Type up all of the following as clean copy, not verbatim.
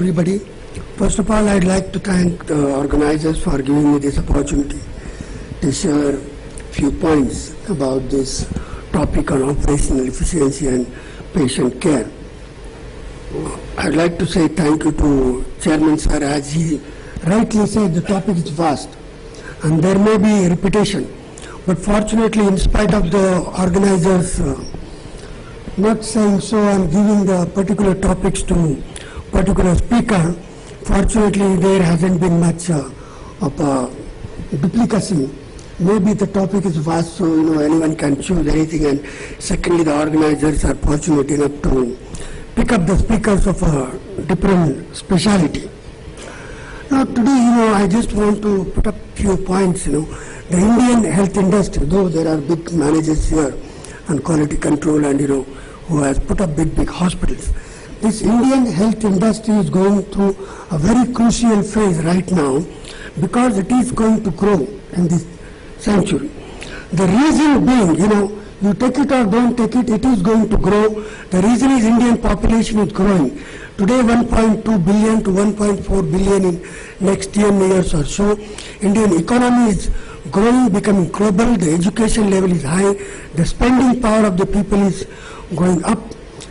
everybody. First of all, I'd like to thank the organizers for giving me this opportunity to share a few points about this topic on operational efficiency and patient care. I'd like to say thank you to Chairman Sir, as he rightly said the topic is vast and there may be repetition, but fortunately in spite of the organizers not saying so and giving the particular topics to particular speaker, fortunately there hasn't been much of a duplicacy. Maybe the topic is vast, so anyone can choose anything, and secondly the organizers are fortunate enough to pick up the speakers of a different speciality. Now today, I just want to put up few points. The Indian health industry, though there are big managers here and quality control and who has put up big hospitals. This Indian health industry is going through a very crucial phase right now because it is going to grow in this century. The reason being, you take it or don't take it, it is going to grow. The reason is Indian population is growing. Today 1.2 billion to 1.4 billion in next 10 years or so. Indian economy is growing, becoming global, the education level is high, the spending power of the people is going up.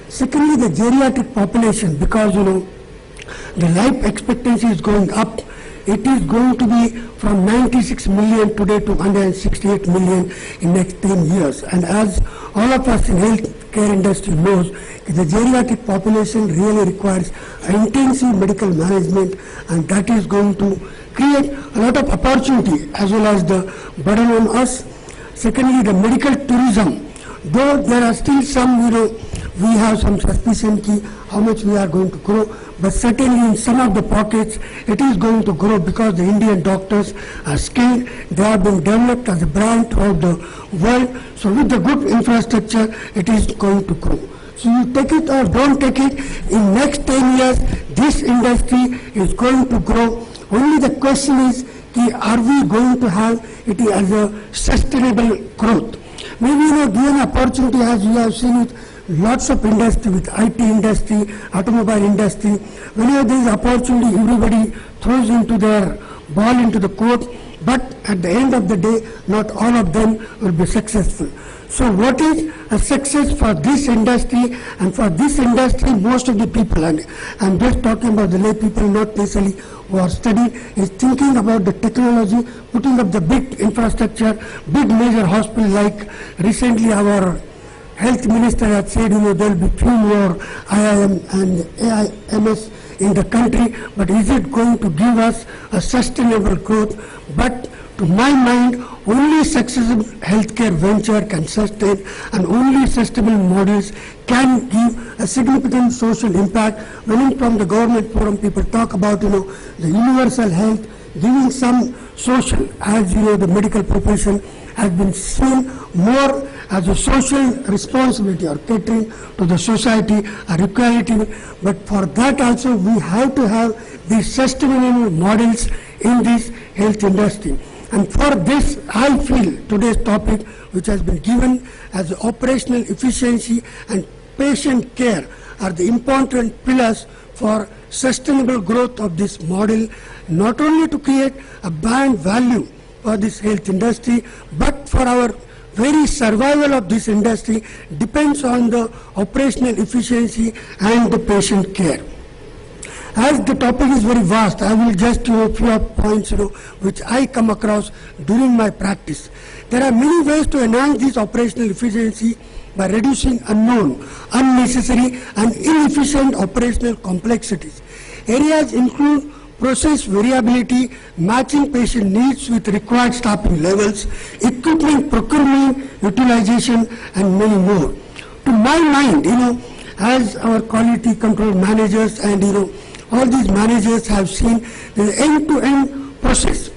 Secondly, the geriatric population, because the life expectancy is going up. It is going to be from 96 million today to 168 million in next 10 years. And as all of us in healthcare industry knows, the geriatric population really requires intensive medical management, and that is going to create a lot of opportunity as well as the burden on us. Secondly, the medical tourism. Though there are still some, we have some suspicion how much we are going to grow, but certainly in some of the pockets it is going to grow because the Indian doctors are skilled, they have been developed as a brand throughout the world. So with the good infrastructure, it is going to grow. So you take it or don't take it, in next 10 years, this industry is going to grow. Only the question is, are we going to have it as a sustainable growth? Maybe given opportunity, as you have seen it, lots of industry with IT industry, automobile industry. Whenever there is opportunity, everybody throws into their ball into the court, but at the end of the day, not all of them will be successful. So what is a success for this industry? And for this industry, most of the people, and I'm just talking about the lay people, not necessarily who are studying, is thinking about the technology, putting up the big infrastructure, big major hospitals, like recently our health minister had said, there will be few more IIM and AIMS in the country, but is it going to give us a sustainable growth? But to my mind, only successful healthcare venture can sustain, and only sustainable models can give a significant social impact. When from the government forum, people talk about the universal health, giving some social, as the medical profession has been seen more as a social responsibility or catering to the society, or equality. But for that also, we have to have these sustainable models in this health industry. And for this, I feel today's topic, which has been given as operational efficiency and patient care, are the important pillars for sustainable growth of this model, not only to create a brand value for this health industry, but for our very survival of this industry depends on the operational efficiency and the patient care. As the topic is very vast, I will just give a few points which I come across during my practice. There are many ways to enhance this operational efficiency by reducing unknown, unnecessary and inefficient operational complexities. Areas include process variability, matching patient needs with required staffing levels, equipment procurement, utilization, and many more. To my mind, as our quality control managers and all these managers have seen the end-to-end process.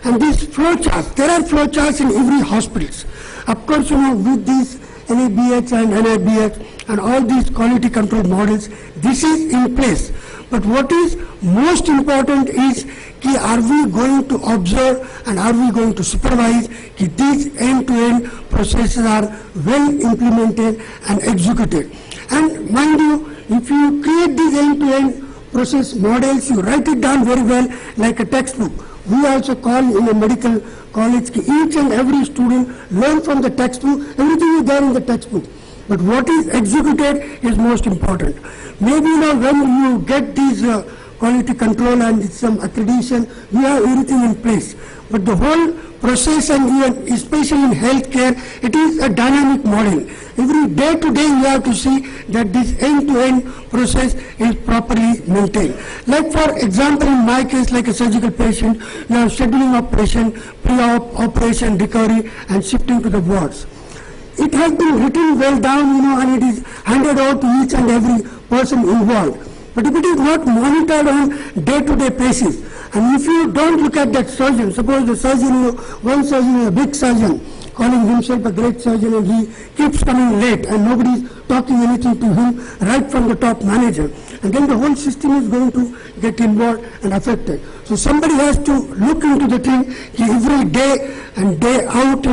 And these flowcharts, there are flowcharts in every hospital. Of course, with these NABH and NIBH and all these quality control models, this is in place. But what is most important is, are we going to observe and are we going to supervise that these end-to-end processes are well implemented and executed? And mind you, if you create these end-to-end process models, you write it down very well like a textbook. We also call in a medical college, each and every student learn from the textbook, everything is there in the textbook. But what is executed is most important. Maybe when you get these quality control and some accreditation, we have everything in place. But the whole process, and even especially in healthcare, it is a dynamic model. Every day to day you have to see that this end-to-end process is properly maintained. Like for example, in my case, like a surgical patient, you have scheduling of patient, pre-op, operation, recovery, and shifting to the wards. It has been written well down, and it is handed out to each and every person involved. But if it is not monitored on day-to-day basis, and if you don't look at that surgeon, suppose the surgeon, one surgeon is a big surgeon, calling himself a great surgeon, and he keeps coming late and nobody is talking anything to him right from the top manager, and then the whole system is going to get involved and affected. So somebody has to look into the thing every day and day out,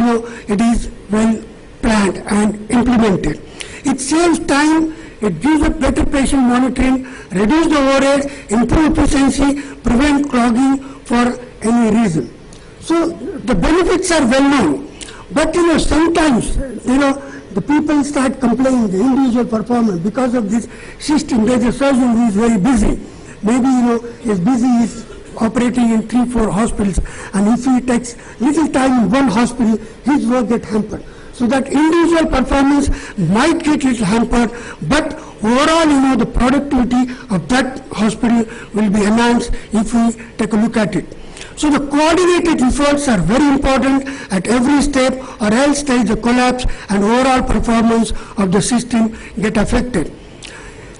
it is well planned and implemented. It saves time, it gives a better patient monitoring, reduce the overhead, improve efficiency, prevent clogging for any reason. So the benefits are well known, but sometimes the people start complaining the individual performance because of this system. There's a surgeon who is very busy. Maybe he's busy, he's operating in 3-4 hospitals, and if he takes little time in one hospital, his work gets hampered. So that individual performance might get little hampered, but overall, the productivity of that hospital will be enhanced if we take a look at it. So the coordinated efforts are very important at every step, or else there is a collapse and overall performance of the system get affected.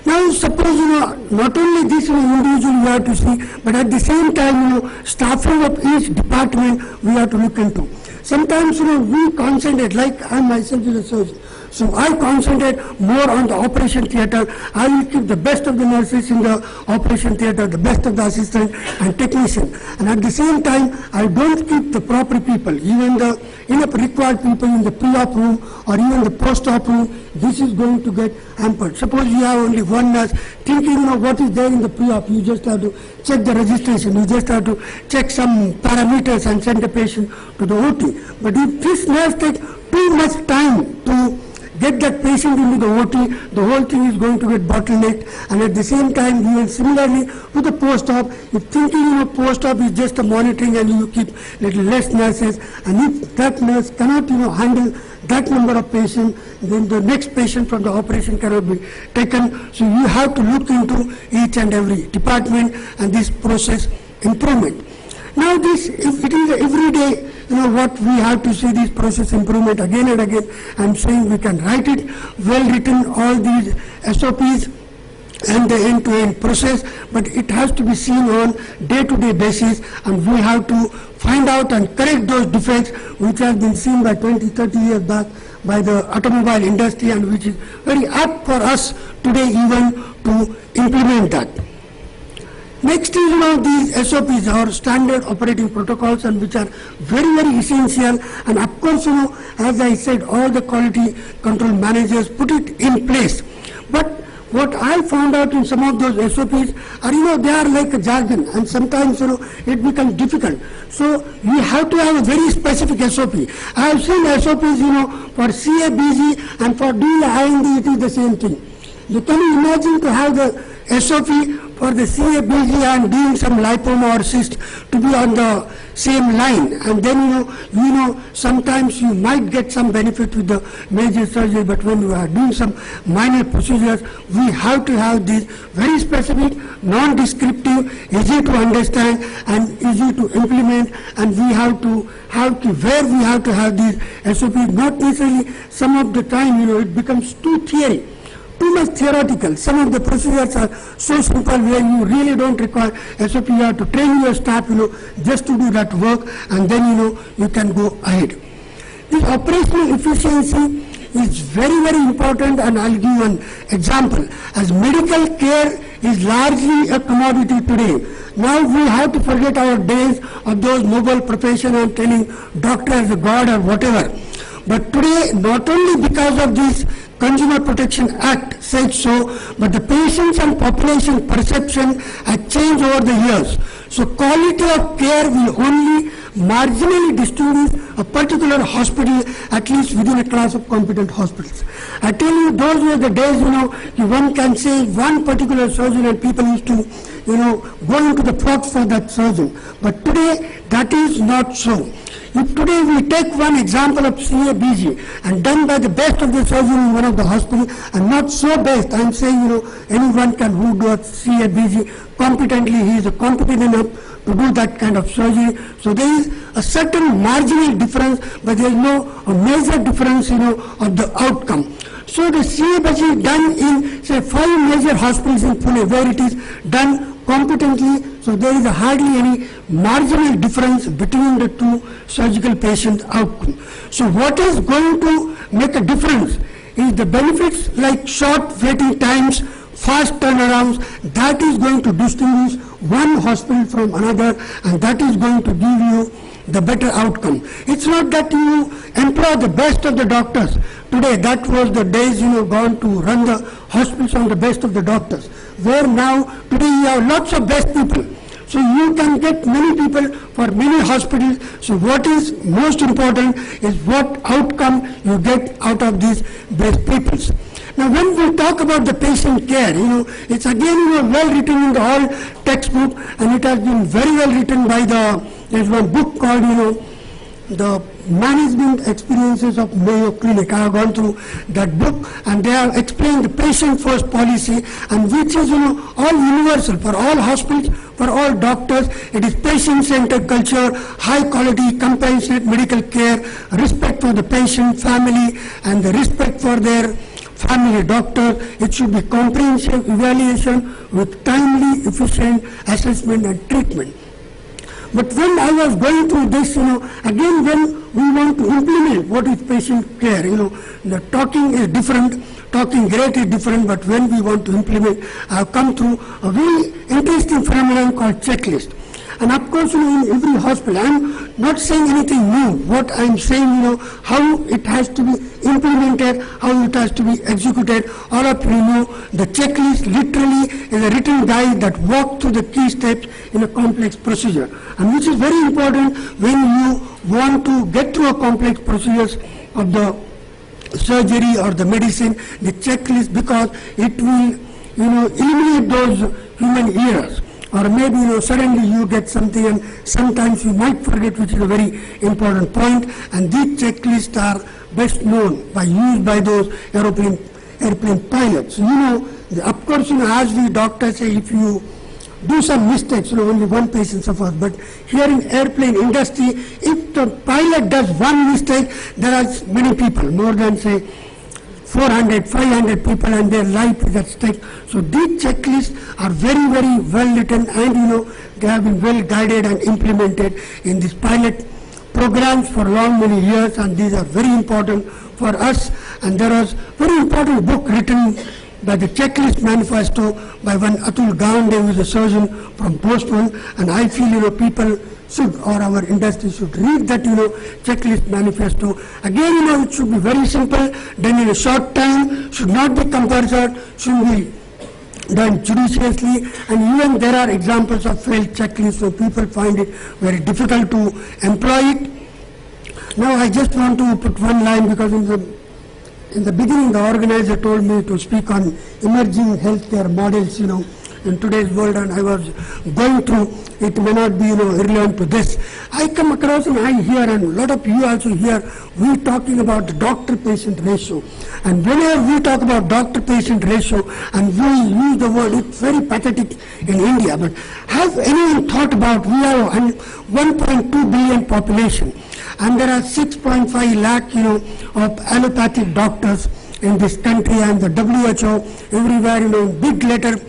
Now suppose, not only this individual we have to see, but at the same time, staffing of each department we have to look into. Sometimes, we concentrate, like I myself is a surgeon, so I concentrate more on the operation theatre. I will keep the best of the nurses in the operation theatre, the best of the assistant and technician. And at the same time, I don't keep the proper people, even the enough required people in the pre-op room or even the post-op room. This is going to get hampered. Suppose you have only one nurse thinking, what is there in the pre-op. You just have to check the registration. You just have to check some parameters and send the patient to the OT. But if this nurse takes too much time to get that patient into the OT, the whole thing is going to get bottlenecked. And at the same time, we will similarly with the post-op, if thinking post-op is just a monitoring and you keep little less nurses, and if that nurse cannot handle that number of patients, then the next patient from the operation cannot be taken. So you have to look into each and every department and this process improvement. Now this, if it is every day, what we have to see this process improvement again and again. I'm saying we can write it, well written, all these SOPs and the end-to-end process, but it has to be seen on day-to-day basis, and we have to find out and correct those defects which have been seen by 20-30 years back by the automobile industry, and which is very apt for us today even to implement that. Next is these SOPs or standard operating protocols, and which are very, very essential, and of course as I said, all the quality control managers put it in place. But what I found out in some of those SOPs are, they are like a jargon, and sometimes it becomes difficult. So you have to have a very specific SOP. I have seen SOPs for CABG and for doing IND, it is the same thing. You can imagine to have the SOP for the CABG and doing some lipoma or cyst to be on the same line, and then sometimes you might get some benefit with the major surgery, but when we are doing some minor procedures, we have to have these very specific, non-descriptive, easy to understand and easy to implement, and we have to where we have to have these SOPs. Not necessarily, some of the time it becomes too theory, too much theoretical. Some of the procedures are so simple where you really don't require SOP. You have to train your staff, just to do that work, and then, you can go ahead. This operational efficiency is very, very important, and I'll give you an example. As medical care is largely a commodity today, now we have to forget our days of those noble profession and telling doctor as a god or whatever. But today, not only because of this Consumer Protection Act said so, but the patients and population perception has changed over the years. So quality of care will only marginally distinguish a particular hospital, at least within a class of competent hospitals. I tell you, those were the days, one can say one particular surgeon and people used to, go into the plot for that surgeon. But today, that is not so. If today we take one example of CABG and done by the best of the surgeon in one of the hospitals, and not so best, I am saying, anyone can who does CABG competently, he is competent enough to do that kind of surgery. So there is a certain marginal difference, but there is no a major difference, of the outcome. So the CABG done in, say, 5 major hospitals in Pune, where it is done competently, so there is hardly any marginal difference between the two surgical patient outcome. So what is going to make a difference is the benefits like short waiting times, fast turnarounds. That is going to distinguish one hospital from another, and that is going to give you the better outcome. It's not that you employ the best of the doctors. Today, that was the days, gone to run the hospitals on the best of the doctors. Where now, today you have lots of best people. So you can get many people for many hospitals. So what is most important is what outcome you get out of these best peoples. Now when we talk about the patient care, it's again well written in the whole textbook, and it has been very well written by there's one book called, the management experiences of Mayo Clinic. I have gone through that book, and they have explained the patient first policy, and which is all universal for all hospitals, for all doctors. It is patient centered culture, high quality compassionate medical care, respect for the patient family, and the respect for their family doctor. It should be comprehensive evaluation with timely, efficient assessment and treatment. But when I was going through this, again when we want to implement what is patient care, the talking is different, talking great is different, but when we want to implement, I have come through a very interesting phenomenon called checklist. And of course, in every hospital, I am not saying anything new. What I am saying, how it has to be implemented, how it has to be executed. All of you know the checklist literally is a written guide that walks through the key steps in a complex procedure, and which is very important when you want to get through a complex procedures of the surgery or the medicine, the checklist, because it will, eliminate those human errors. Or maybe suddenly you get something and sometimes you might forget, which is a very important point. And these checklists are best known by used by those airplane pilots. Of course, as we doctors say, if you do some mistakes, only one patient suffers. But here in airplane industry, if the pilot does one mistake, there are many people, more than say 400, 500 people, and their life is at stake. So these checklists are very, very well written, and they have been well guided and implemented in these pilot programs for long many years, and these are very important for us. And there was very important book written by the Checklist Manifesto by one Atul Gawande, who is a surgeon from Boston, and I feel people should, or our industry should read that checklist manifesto. Again, it should be very simple, done in a short time, should not be compulsory, should be done judiciously, and even there are examples of failed checklists, so people find it very difficult to employ it. Now I just want to put one line, because in the beginning the organizer told me to speak on emerging healthcare models, in today's world, and I was going through, it may not be relevant to this. I come across and I hear, and a lot of you also hear, we talking about the doctor-patient ratio. And whenever we talk about doctor-patient ratio, and we use the word, it's very pathetic in India, but have anyone thought about, we have a 1.2 billion population, and there are 6.5 lakh, of allopathic doctors in this country, and the WHO everywhere, big letter,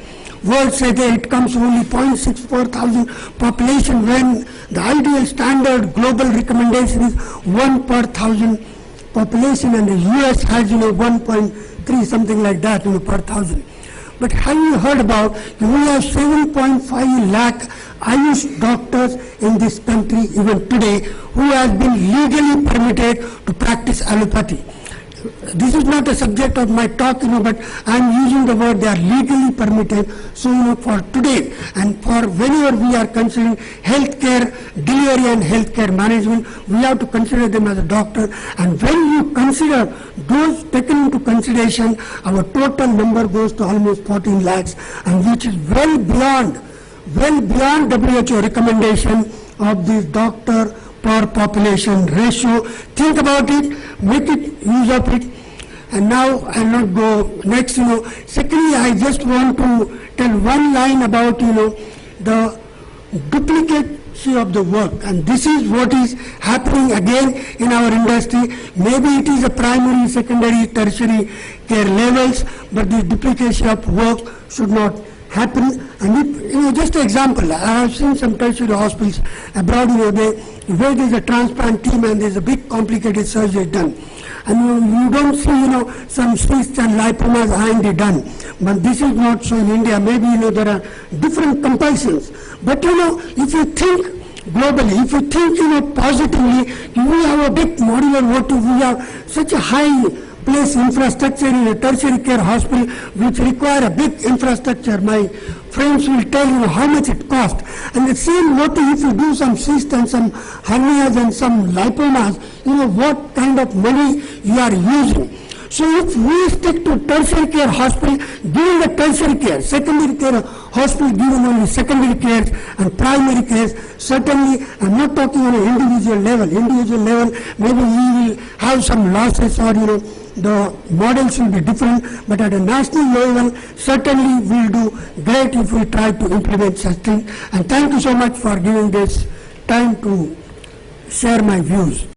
world say that it comes only 0.64 thousand population, when the ideal standard global recommendation is 1 per thousand population, and the US has 1.3 something like that per thousand. But have you heard about, we have 7.5 lakh Ayush doctors in this country even today who has been legally permitted to practice allopathy. This is not a subject of my talk, but I am using the word they are legally permitted. So, for today and for whenever we are considering healthcare delivery and healthcare management, we have to consider them as a doctor. And when you consider those taken into consideration, our total number goes to almost 14 lakhs, and which is well beyond WHO recommendation of this doctor per population ratio. Think about it, make it use of it. And now I'll not go next. Secondly, I just want to tell one line about the duplicacy of the work, and this is what is happening again in our industry. Maybe it is a primary, secondary, tertiary care levels, but the duplication of work should not happen. And if, just an example, I have seen some tertiary hospitals abroad, where there is a transplant team and there is a big complicated surgery done. And you don't see, some cysts and lipomas are done. But this is not so in India. Maybe, there are different compulsions. But, if you think globally, if you think, positively, we have a big modular O2, we have such a high place infrastructure in a tertiary care hospital which require a big infrastructure. My friends will tell you how much it costs. And the same O2, if you do some cysts and some hernias and some lipomas, what kind of money you are using. So if we stick to tertiary care hospital, giving the tertiary care, secondary care hospital giving only secondary cares and primary cares, certainly I'm not talking on an individual level. Individual level, maybe we will have some losses or the models will be different, but at a national level, certainly we'll do great if we try to implement such things. And thank you so much for giving this time to share my views.